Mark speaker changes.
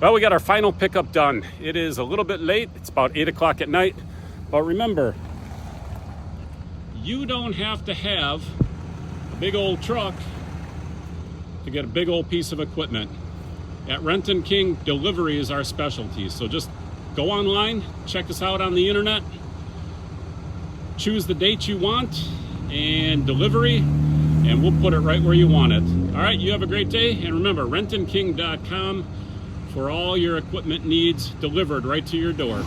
Speaker 1: Well, we got our final pickup done. It is a little bit late. It's about 8 o'clock at night. But remember, you don't have to have a big old truck to get a big old piece of equipment. At Rent and King, delivery is our specialty. So just go online, check us out on the internet, choose the date you want and delivery, and we'll put it right where you want it. All right, you have a great day. And remember, rentandking.com for all your equipment needs delivered right to your door.